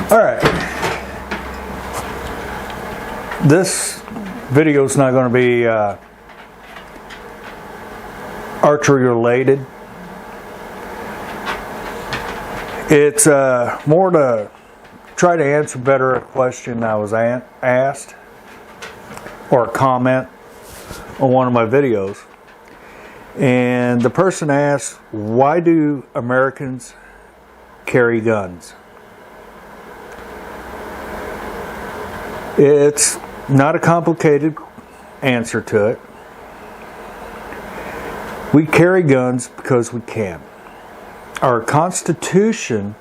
Alright, this video is not going to be archery related. It's more to try to answer better a question I was asked, or a comment on one of my videos. And the person asked, why do Americans carry guns? It's not a complicated answer to it. We carry guns because we can. Our Constitution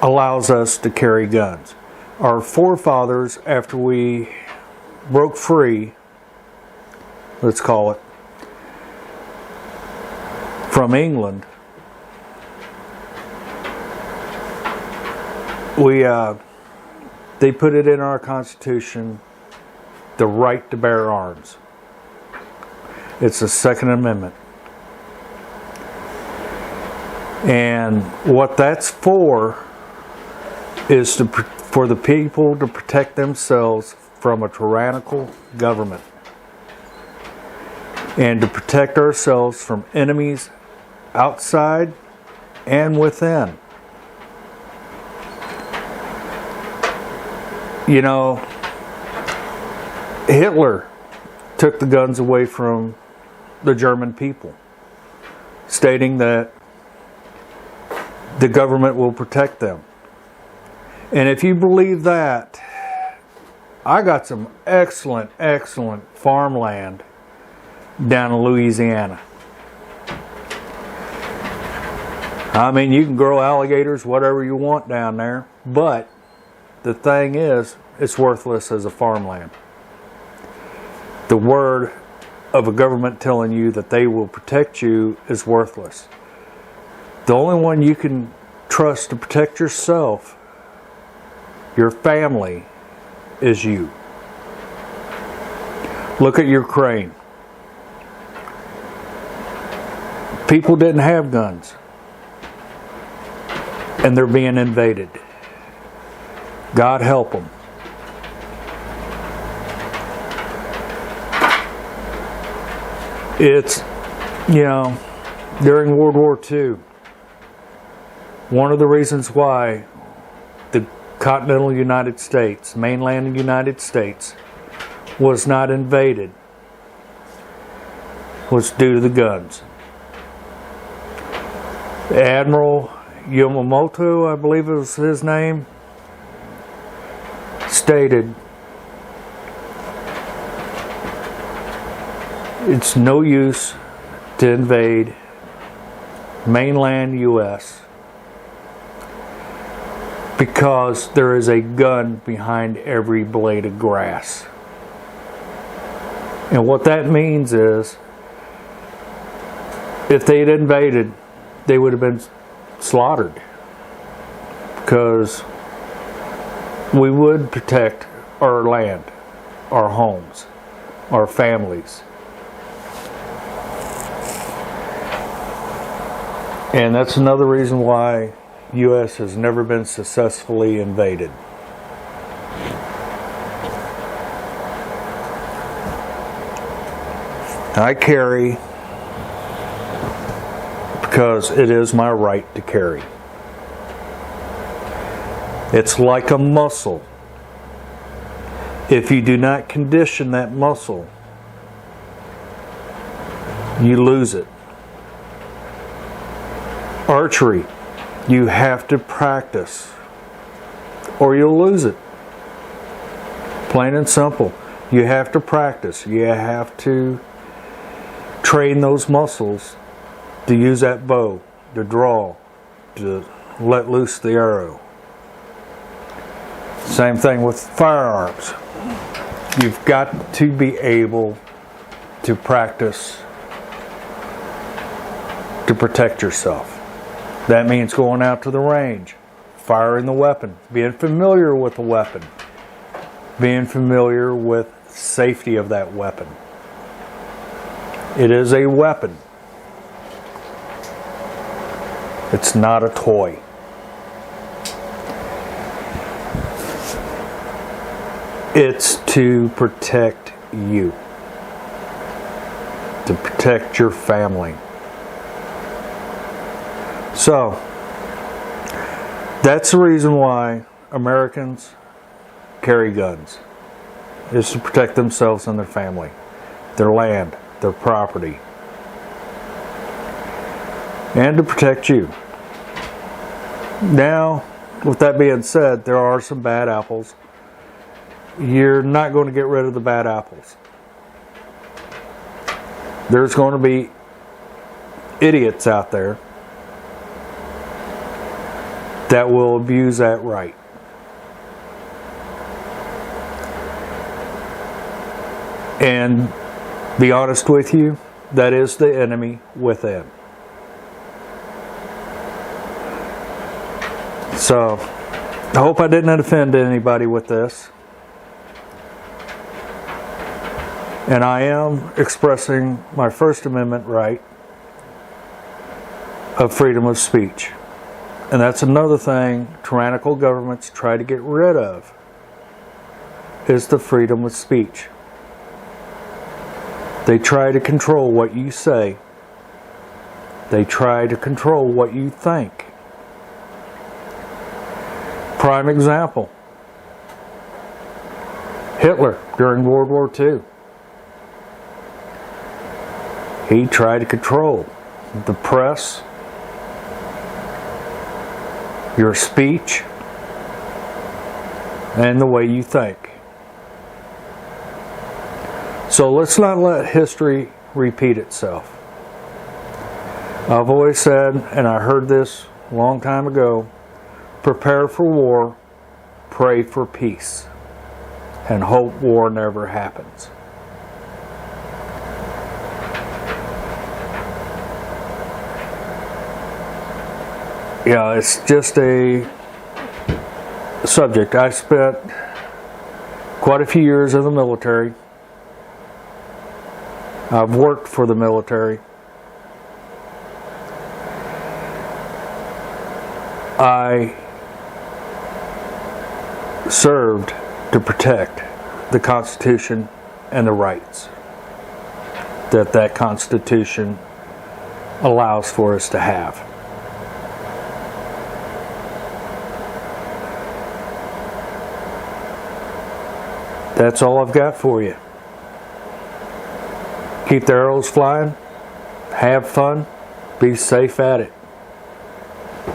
allows us to carry guns. Our forefathers, after we broke free, let's call it, from England, they put it in our Constitution, the right to bear arms. It's the Second Amendment. And what that's for is for the people to protect themselves from a tyrannical government, and to protect ourselves from enemies outside and within. You know, Hitler took the guns away from the German people, stating that the government will protect them. And if you believe that, I got some excellent farmland down in Louisiana. I mean, you can grow alligators, whatever you want down there, but the thing is, it's worthless as a farmland. The word of a government telling you that they will protect you is worthless. The only one you can trust to protect yourself, your family, is you. Look at Ukraine. People didn't have guns, and they're being invaded. God help them. It's, you know, during World War II, one of the reasons why the continental United States, mainland United States, was not invaded was due to the guns. Admiral Yamamoto, I believe it was his name, stated, it's no use to invade mainland U.S. because there is a gun behind every blade of grass. And what that means is, if they had invaded, they would have been slaughtered, because we would protect our land, our homes, our families. And that's another reason why U.S. has never been successfully invaded. I carry because it is my right to carry. It's like a muscle. If you do not condition that muscle, you lose it. Archery, you have to practice, or you'll lose it. Plain and simple. You have to practice. You have to train those muscles to use that bow, to draw, to let loose the arrow. Same thing with firearms. You've got to be able to practice to protect yourself. That means going out to the range, firing the weapon, being familiar with the weapon, being familiar with safety of that weapon. It is a weapon. It's not a toy. It's to protect you, to protect your family. So, that's the reason why Americans carry guns, is to protect themselves and their family, their land, their property, and to protect you. Now, with that being said, there are some bad apples. You're not going to get rid of the bad apples. There's going to be idiots out there that will abuse that right. And be honest with you, that is the enemy within. So, I hope I didn't offend anybody with this. And I am expressing my First Amendment right of freedom of speech. And that's another thing tyrannical governments try to get rid of, is the freedom of speech. They try to control what you say. They try to control what you think. Prime example, Hitler during World War II. He tried to control the press, your speech, and the way you think. So let's not let history repeat itself. I've always said, and I heard this a long time ago, prepare for war, pray for peace, and hope war never happens. Yeah, it's just a subject. I spent quite a few years in the military. I've worked for the military. I served to protect the Constitution and the rights that Constitution allows for us to have. That's all I've got for you. Keep the arrows flying, have fun, be safe at it.